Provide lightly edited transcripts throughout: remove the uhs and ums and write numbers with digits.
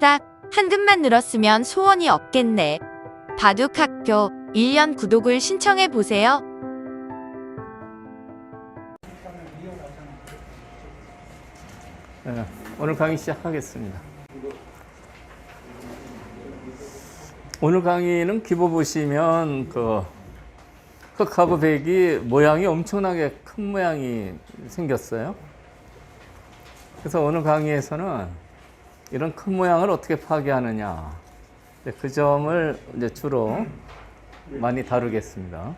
딱 한 급만 늘었으면 소원이 없겠네. 바둑학교 1년 구독을 신청해 보세요. 네, 오늘 강의 시작하겠습니다. 오늘 강의는 기보 보시면 흑하고 백이 모양이 엄청나게 큰 모양이 생겼어요. 그래서 오늘 강의에서는 이런 큰 모양을 어떻게 파괴하느냐, 그 점을 이제 주로 많이 다루겠습니다.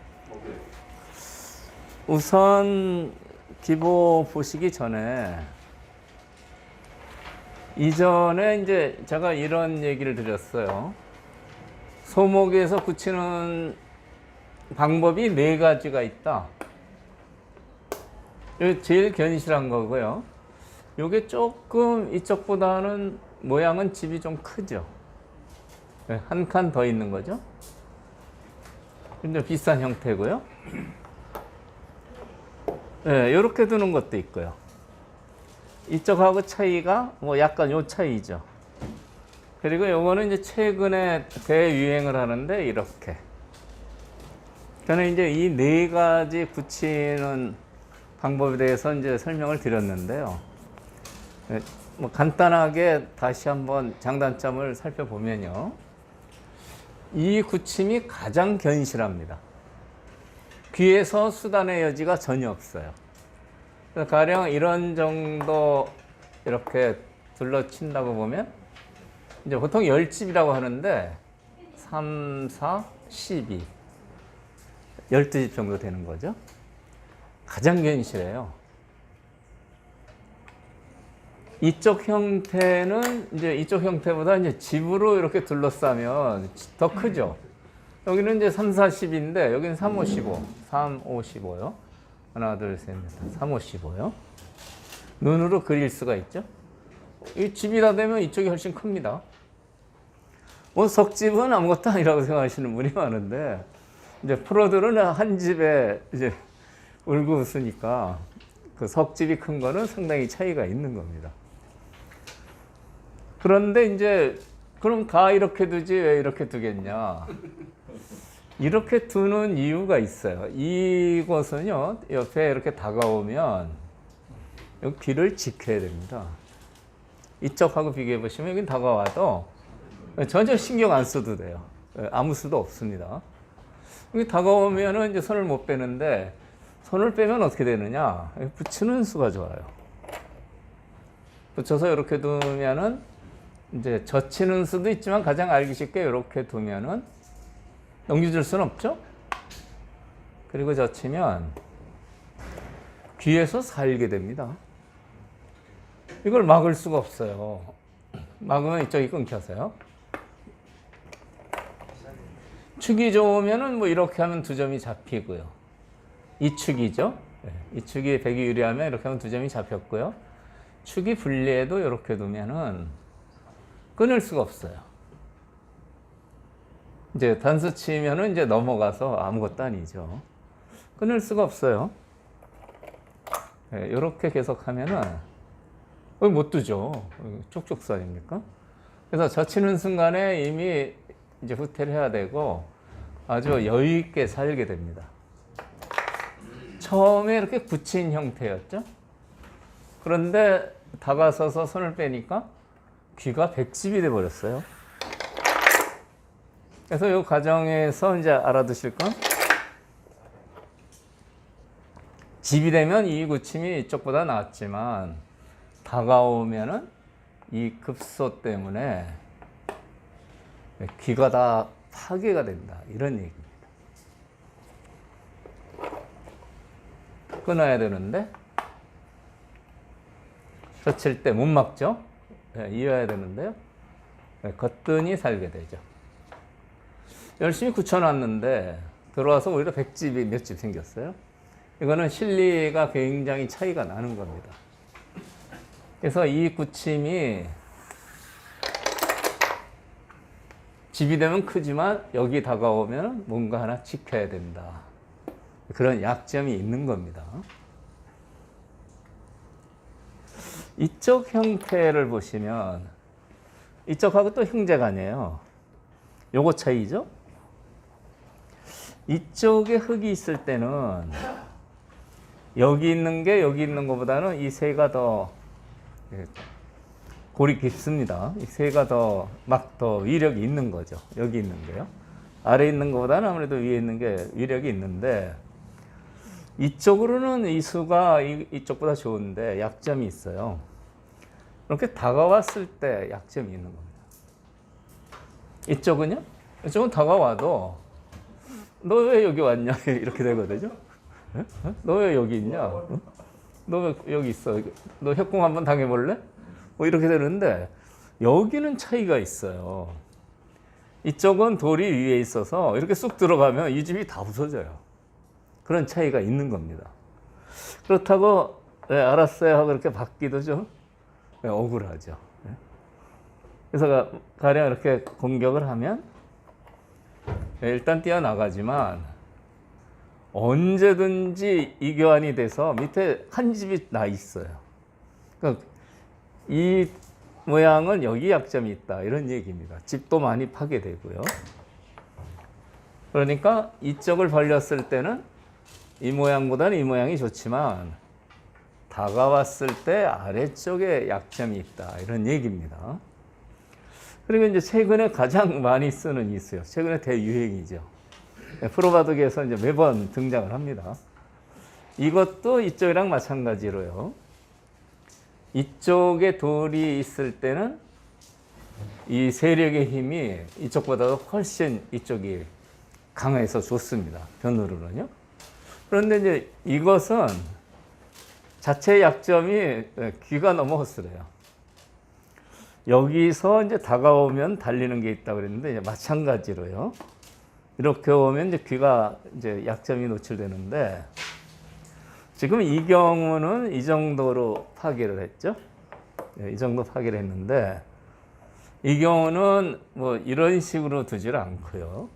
우선 기보 보시기 전에 이전에 이제 제가 이런 얘기를 드렸어요. 소목에서 굳히는 방법이 4가지가 있다. 이게 제일 견실한 거고요. 이게 조금 이쪽보다는 모양은 집이 좀 크죠. 한 칸 더 있는 거죠. 근데 비싼 형태고요. 네, 이렇게 두는 것도 있고요. 이쪽하고 차이가 뭐 약간 요 차이죠. 그리고 요거는 이제 최근에 대유행을 하는데 이렇게. 저는 이제 이 4가지 붙이는 방법에 대해서 이제 설명을 드렸는데요. 뭐 간단하게 다시 한번 장단점을 살펴보면요. 이 굳힘이 가장 견실합니다. 귀에서 수단의 여지가 전혀 없어요. 가령 이런 정도 이렇게 둘러친다고 보면 이제 보통 10집이라고 하는데 3, 4, 12 12집 정도 되는 거죠. 가장 견실해요. 이쪽 형태는 이제 이쪽 형태보다 이제 집으로 이렇게 둘러싸면 더 크죠. 여기는 이제 3, 4, 10인데 여기는 3, 5, 15 3, 5, 15요. 하나, 둘, 셋, 넷, 3, 5, 15요. 눈으로 그릴 수가 있죠. 이 집이다 되면 이쪽이 훨씬 큽니다. 뭐 석집은 아무것도 아니라고 생각하시는 분이 많은데 이제 프로들은 한 집에 이제 울고 웃으니까 그 석집이 큰 거는 상당히 차이가 있는 겁니다. 그런데 이제 그럼 다 이렇게 두지 왜 이렇게 두겠냐? 이렇게 두는 이유가 있어요. 이것은요, 옆에 이렇게 다가오면 여기 귀를 지켜야 됩니다. 이쪽하고 비교해 보시면 여기 다가와도 전혀 신경 안 써도 돼요. 아무 수도 없습니다. 여기 다가오면은 이제 손을 못 빼는데 손을 빼면 어떻게 되느냐? 붙이는 수가 좋아요. 붙여서 이렇게 두면은 이제 젖히는 수도 있지만 가장 알기 쉽게 이렇게 두면은 넘겨줄 수는 없죠? 그리고 젖히면 귀에서 살게 됩니다. 이걸 막을 수가 없어요. 막으면 이쪽이 끊겨서요. 축이 좋으면은 뭐 이렇게 하면 2점이 잡히고요. 이 축이죠. 이 축이 백이 유리하면 이렇게 하면 2점이 잡혔고요. 축이 불리해도 이렇게 두면은 끊을 수가 없어요. 이제 단수 치면은 이제 넘어가서 아무것도 아니죠. 끊을 수가 없어요. 이렇게 계속 하면은 못 두죠. 쪽쪽수 아닙니까? 그래서 젖히는 순간에 이미 이제 후퇴를 해야 되고 아주 여유 있게 살게 됩니다. 처음에 이렇게 굳힌 형태였죠. 그런데 다가서서 손을 빼니까 귀가 100집이 돼 버렸어요. 그래서 이 과정에서 이제 알아두실 건 집이 되면 이 굳힘이 이쪽보다 낫지만 다가오면은 이 급소 때문에 귀가 다 파괴가 된다. 이런 얘기입니다. 끊어야 되는데 젖힐 때 못 막죠. 이어야 되는데요. 거뜬히 살게 되죠. 열심히 굳혀놨는데 들어와서 오히려 100집이 몇 집 생겼어요. 이거는 실리가 굉장히 차이가 나는 겁니다. 그래서 이 굳힘이 집이 되면 크지만 여기 다가오면 뭔가 하나 지켜야 된다. 그런 약점이 있는 겁니다. 이쪽 형태를 보시면 이쪽하고 또 형제간이에요. 요거 차이죠. 이쪽에 흙이 있을 때는 여기 있는 게 여기 있는 것보다는 이 새가 더 골이 깊습니다. 이 새가 더 막 더 위력이 있는 거죠. 여기 있는 게요. 아래 있는 것보다는 아무래도 위에 있는 게 위력이 있는데 이쪽으로는 이 수가 이쪽보다 좋은데 약점이 있어요. 이렇게 다가왔을 때 약점이 있는 겁니다. 이쪽은요? 이쪽은 다가와도 너 왜 여기 왔냐? 이렇게 되거든요. 너 왜 여기 있냐? 너 왜 여기 있어? 너 협공 한번 당해볼래? 뭐 이렇게 되는데 여기는 차이가 있어요. 이쪽은 돌이 위에 있어서 이렇게 쑥 들어가면 이 집이 다 부서져요. 그런 차이가 있는 겁니다. 그렇다고 네, 알았어요 하고 이렇게 받기도 좀 억울하죠. 그래서 가령 이렇게 공격을 하면 일단 뛰어나가지만 언제든지 이교환이 돼서 밑에 한 집이 나 있어요. 그러니까 이 모양은 여기 약점이 있다 이런 얘기입니다. 집도 많이 파괴되고요. 그러니까 이쪽을 벌렸을 때는 이 모양보다는 이 모양이 좋지만 다가왔을 때 아래쪽에 약점이 있다 이런 얘기입니다. 그리고 이제 최근에 가장 많이 쓰는 이수요. 최근에 대유행이죠. 프로바둑에서 이제 매번 등장을 합니다. 이것도 이쪽이랑 마찬가지로요. 이쪽에 돌이 있을 때는 이 세력의 힘이 이쪽보다 훨씬 이쪽이 강해서 좋습니다. 변으로는요. 그런데 이제 이것은 자체 약점이 귀가 너무 허술해요. 여기서 이제 다가오면 달리는 게 있다고 그랬는데 이제 마찬가지로요. 이렇게 오면 이제 귀가 이제 약점이 노출되는데 지금 이 경우는 이 정도로 파괴를 했죠. 이 정도 파괴를 했는데 이 경우는 뭐 이런 식으로 두질 않고요.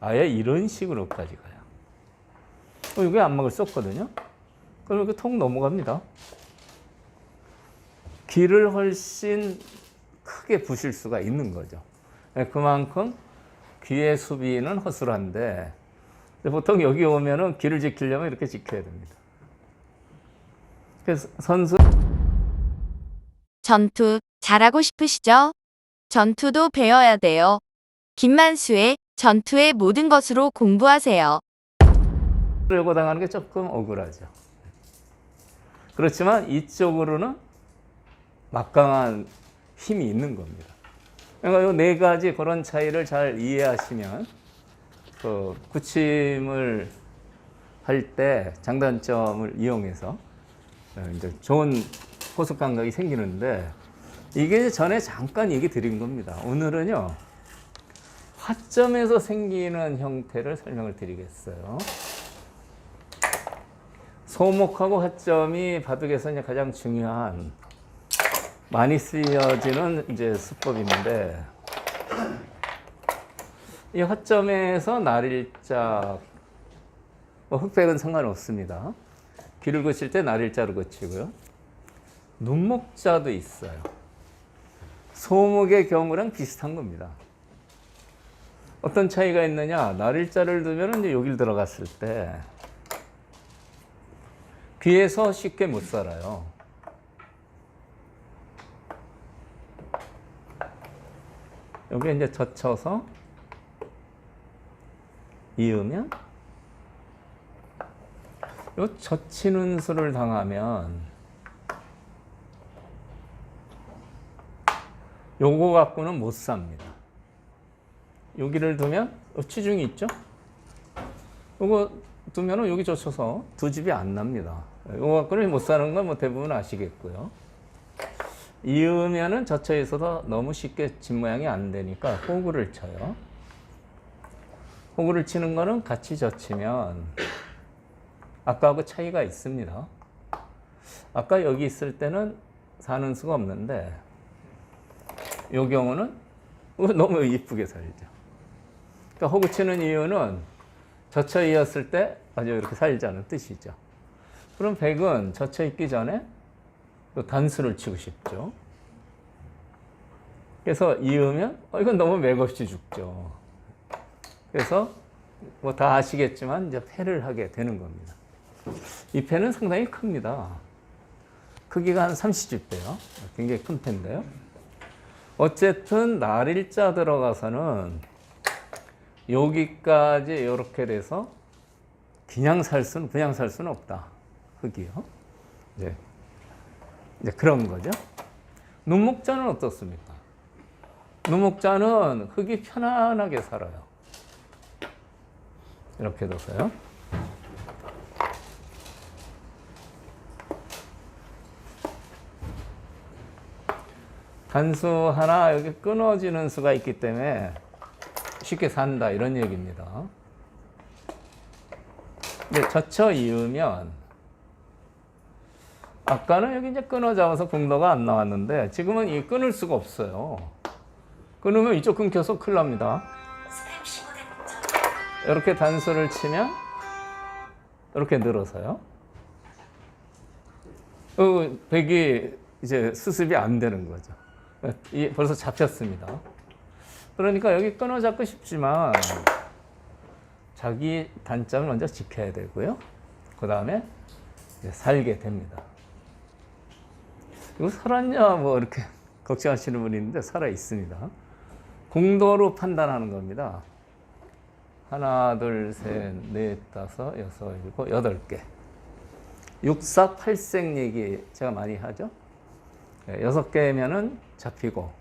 아예 이런 식으로까지 가요. 이게 안막을 썼거든요. 그럼 이렇게 통 넘어갑니다. 귀를 훨씬 크게 부실 수가 있는 거죠. 그만큼 귀의 수비는 허술한데 보통 여기 오면은 귀를 지키려면 이렇게 지켜야 됩니다. 그래서 선수 전투 잘하고 싶으시죠? 전투도 배워야 돼요. 김만수의 전투의 모든 것으로 공부하세요. 요거 당하는 게 조금 억울하죠. 그렇지만 이쪽으로는 막강한 힘이 있는 겁니다. 그러니까 이 네 가지 그런 차이를 잘 이해하시면 그 구침을 할 때 장단점을 이용해서 이제 좋은 호흡 감각이 생기는데 이게 전에 잠깐 얘기 드린 겁니다. 오늘은요 화점에서 생기는 형태를 설명을 드리겠어요. 소목하고 화점이 바둑에서 이제 가장 중요한 많이 쓰여지는 이제 수법인데 이 화점에서 날일자 뭐 흑백은 상관없습니다. 귀를 그칠 때 날일자로 그치고요. 눈목자도 있어요. 소목의 경우랑 비슷한 겁니다. 어떤 차이가 있느냐? 날일자를 두면 이제 여길 들어갔을 때 귀에서 쉽게 못 살아요. 여기 이제 젖혀서 이으면 요 젖히는 수를 당하면 요거 갖고는 못 삽니다. 여기를 두면 취중이 있죠? 요거 두면은 여기 젖혀서 두 집이 안 납니다. 요거 갖고는 못 사는 건 뭐 대부분 아시겠고요. 이으면은 젖혀 있어서 너무 쉽게 집 모양이 안 되니까 호구를 쳐요. 호구를 치는 거는 같이 젖히면 아까하고 차이가 있습니다. 아까 여기 있을 때는 사는 수가 없는데 이 경우는 너무 이쁘게 살죠. 그러니까 호구 치는 이유는 젖혀 이었을 때 아주 이렇게 살자는 뜻이죠. 그럼 백은 젖혀 있기 전에 단수를 치고 싶죠. 그래서 이으면 이건 너무 맥없이 죽죠. 그래서 뭐 다 아시겠지만 이제 패를 하게 되는 겁니다. 이 패는 상당히 큽니다. 크기가 한 30배요. 굉장히 큰 패인데요. 어쨌든 날일자 들어가서는 여기까지 이렇게 돼서 그냥 살 수는 없다. 흙이요. 이제 그런 거죠. 눈목자는 어떻습니까? 눈목자는 흙이 편안하게 살아요. 이렇게 둬서요. 단수 하나 여기 끊어지는 수가 있기 때문에 쉽게 산다 이런 얘기입니다. 근데 젖혀 이으면 아까는 여기 이제 끊어 잡아서 공도가 안 나왔는데 지금은 이 끊을 수가 없어요. 끊으면 이쪽 끊겨서 큰일 납니다. 이렇게 단수를 치면 이렇게 늘어서요. 백이 이제 수습이 안 되는 거죠. 벌써 잡혔습니다. 그러니까 여기 끊어 잡고 싶지만 자기 단점을 먼저 지켜야 되고요. 그 다음에 살게 됩니다. 이거 살았냐 뭐 이렇게 걱정하시는 분이 있는데 살아 있습니다. 공도로 판단하는 겁니다. 하나, 둘, 셋, 넷, 다섯, 여섯, 일곱, 8개. 육사, 팔생 얘기 제가 많이 하죠. 6개면은 잡히고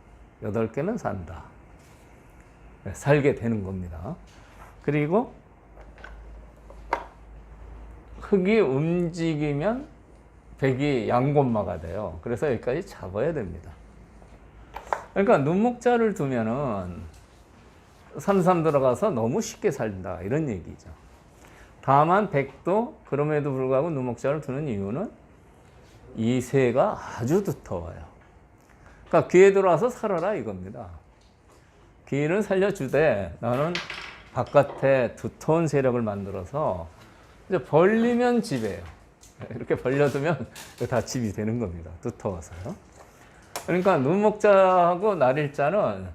8개면 산다. 살게 되는 겁니다. 그리고 흙이 움직이면 백이 양곤마가 돼요. 그래서 여기까지 잡아야 됩니다. 그러니까 눈목자를 두면은 3, 들어가서 너무 쉽게 살린다 이런 얘기죠. 다만 백도 그럼에도 불구하고 눈목자를 두는 이유는 이 새가 아주 두터워요. 그러니까 귀에 들어와서 살아라 이겁니다. 귀를 살려주되 나는 바깥에 두터운 세력을 만들어서 이제 벌리면 집이에요. 이렇게 벌려두면 다 집이 되는 겁니다. 두터워서요. 그러니까 눈목자하고 날일자는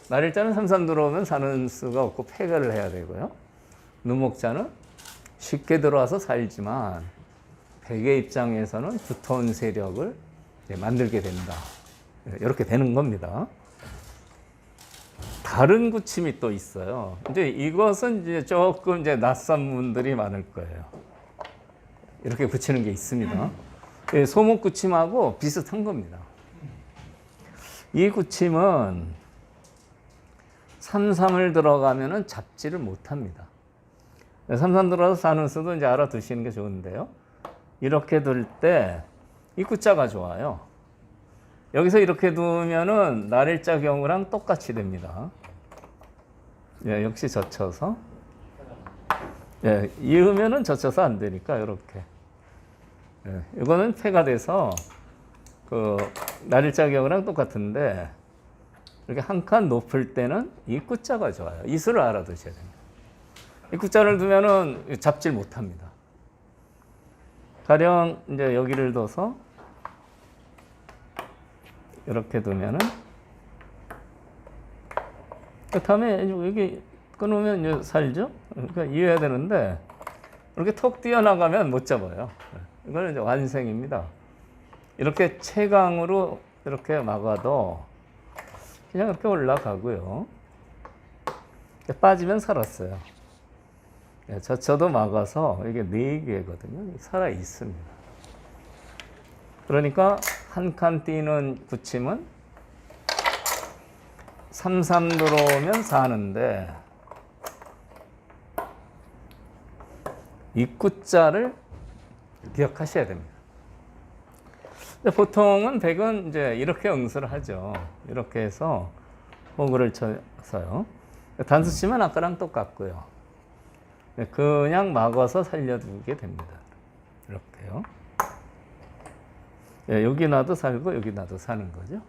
3 들어오면 사는 수가 없고 폐가를 해야 되고요. 눈목자는 쉽게 들어와서 살지만 백의 입장에서는 두터운 세력을 만들게 된다. 이렇게 되는 겁니다. 다른 구침이 또 있어요. 이제 이것은 이제 조금 이제 낯선 분들이 많을 거예요. 이렇게 붙이는 게 있습니다. 소목 구침하고 비슷한 겁니다. 이 구침은 3, 들어가면은 잡지를 못합니다. 3 들어가서 사는 수도 이제 알아두시는 게 좋은데요. 이렇게 둘 때 이 구자가 좋아요. 여기서 이렇게 두면은 날일자 경우랑 똑같이 됩니다. 역시 젖혀서. 이으면은 젖혀서 안 되니까 이렇게. 이거는 폐가 돼서 그 날일자 경우랑 똑같은데 이렇게 한 칸 높을 때는 이 구자가 좋아요. 이 수를 알아두셔야 됩니다. 이 구자를 두면은 잡질 못합니다. 가령 이제 여기를 둬서 이렇게 두면은 그 다음에 여기 끊으면 이제 살죠. 그러니까 이어야 되는데 이렇게 톡 뛰어나가면 못 잡아요. 이거는 이제 완생입니다. 이렇게 채강으로 이렇게 막아도 그냥 이렇게 올라가고요. 빠지면 살았어요. 저도 막아서 이게 4개거든요. 살아 있습니다. 그러니까 한 칸 뛰는 구침은 3, 들어오면 사는데 이 구자를 기억하셔야 됩니다. 보통은 백은 이제 이렇게 응수를 하죠. 이렇게 해서 호구를 쳐서요. 단수 치면 아까랑 똑같고요. 그냥 막아서 살려두게 됩니다. 이렇게요. 여기 놔도 살고 여기 놔도 사는 거죠.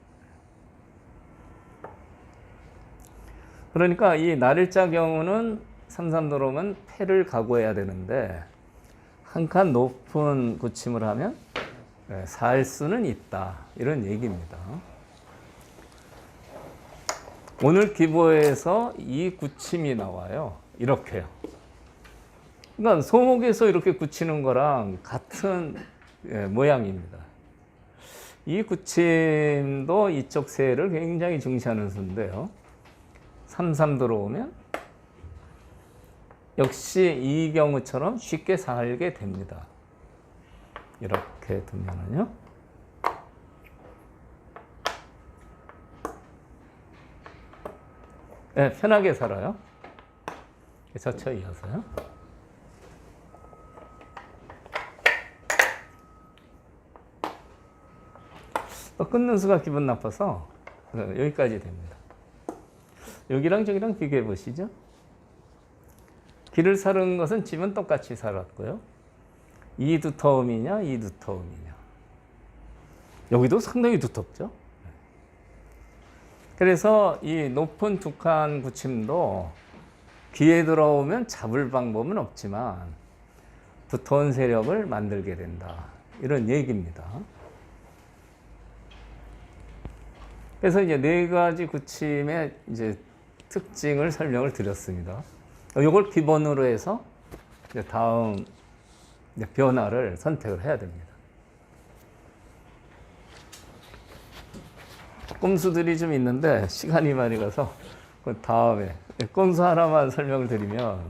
그러니까 이 날일자 경우는 3, 들어오면 패를 각오해야 되는데 한 칸 높은 구침을 하면 살 수는 있다. 이런 얘기입니다. 오늘 기보에서 이 굳힘이 나와요. 이렇게요. 그러니까 소목에서 이렇게 굳히는 거랑 같은 모양입니다. 이 굳힘도 이쪽 세를 굉장히 중시하는 수인데요. 3, 들어오면 역시 이 경우처럼 쉽게 살게 됩니다. 이렇게 두면은요. 네, 편하게 살아요. 젖혀 이어서요. 또 끊는 수가 기분 나빠서 여기까지 됩니다. 여기랑 저기랑 비교해 보시죠. 길을 사른 것은 집은 똑같이 살았고요. 이 두터움이냐, 이 두터움이냐. 여기도 상당히 두텁죠. 그래서 이 높은 두 칸 굳힘도 귀에 들어오면 잡을 방법은 없지만 두터운 세력을 만들게 된다. 이런 얘기입니다. 그래서 이제 네 가지 굳힘의 이제 특징을 설명을 드렸습니다. 이걸 기본으로 해서 이제 다음 이제 변화를 선택을 해야 됩니다. 꼼수들이 좀 있는데 시간이 많이 가서 그 다음에 꼼수 하나만 설명을 드리면,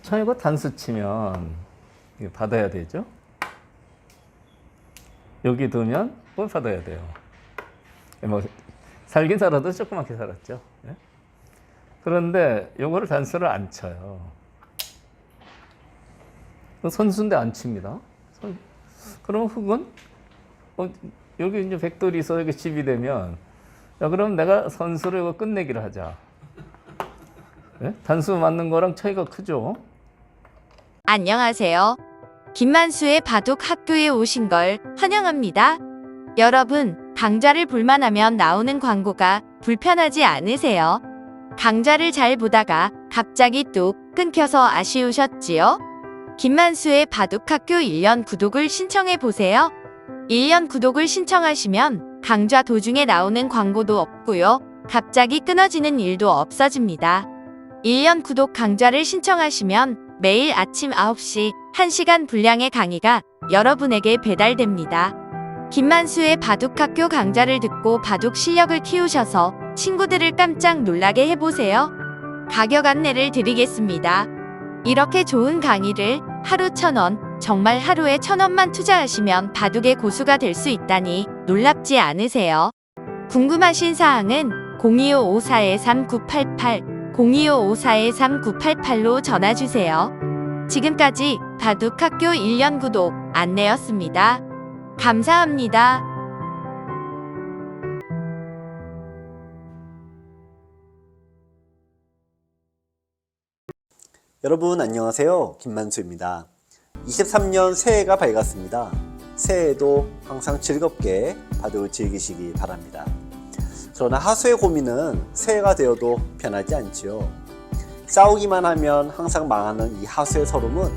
자, 이거 단수 치면 이거 받아야 되죠. 여기 두면 뭘 받아야 돼요. 뭐 살긴 살아도 조그맣게 살았죠. 그런데 요거를 단수를 안 쳐요. 선수인데 안 칩니다. 그럼 흙은 여기 이제 백돌이 있어 이렇게 집이 되면, 야, 그럼 내가 선수를 이거 끝내기를 하자. 단수 맞는 거랑 차이가 크죠. 안녕하세요. 김만수의 바둑 학교에 오신 걸 환영합니다. 여러분, 강좌를 볼만하면 나오는 광고가 불편하지 않으세요? 강좌를 잘 보다가 갑자기 뚝 끊겨서 아쉬우셨지요? 김만수의 바둑 학교 1년 구독을 신청해 보세요. 1년 구독을 신청하시면 강좌 도중에 나오는 광고도 없고요. 갑자기 끊어지는 일도 없어집니다. 1년 구독 강좌를 신청하시면 매일 아침 9시 1시간 분량의 강의가 여러분에게 배달됩니다. 김만수의 바둑학교 강좌를 듣고 바둑 실력을 키우셔서 친구들을 깜짝 놀라게 해보세요. 가격 안내를 드리겠습니다. 이렇게 좋은 강의를 하루 1,000원, 정말 하루에 1,000원만 투자하시면 바둑의 고수가 될 수 있다니 놀랍지 않으세요? 궁금하신 사항은 025-54-3988, 025-54-3988로 전화주세요. 지금까지 바둑학교 1년 구독 안내였습니다. 감사합니다. 여러분 안녕하세요. 김만수입니다. 23년 새해가 밝았습니다. 새해에도 항상 즐겁게 바둑을 즐기시기 바랍니다. 그러나 하수의 고민은 새해가 되어도 변하지 않지요. 싸우기만 하면 항상 망하는 이 하수의 서름은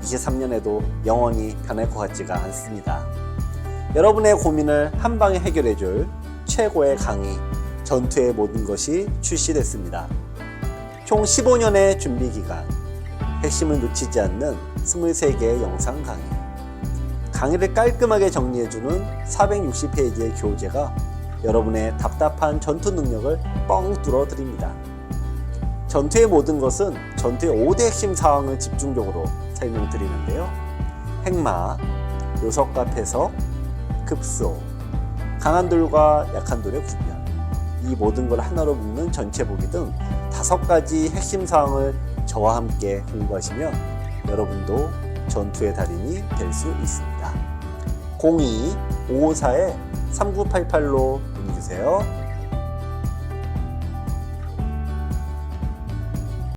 23년에도 영원히 변할 것 같지가 않습니다. 여러분의 고민을 한방에 해결해줄 최고의 강의, 전투의 모든 것이 출시됐습니다. 총 15년의 준비 기간, 핵심을 놓치지 않는 23개의 영상 강의, 강의를 깔끔하게 정리해주는 460페이지의 교재가 여러분의 답답한 전투 능력을 뻥 뚫어드립니다. 전투의 모든 것은 전투의 5대 핵심 사항을 집중적으로 설명드리는데요. 핵마, 요석과 패석, 급소, 강한 돌과 약한 돌의 구별, 이 모든 걸 하나로 묶는 전체 보기 등 5가지 핵심 사항을 저와 함께 공부하시면 여러분도 전투의 달인이 될 수 있습니다. 02-554-3988로 문의주세요.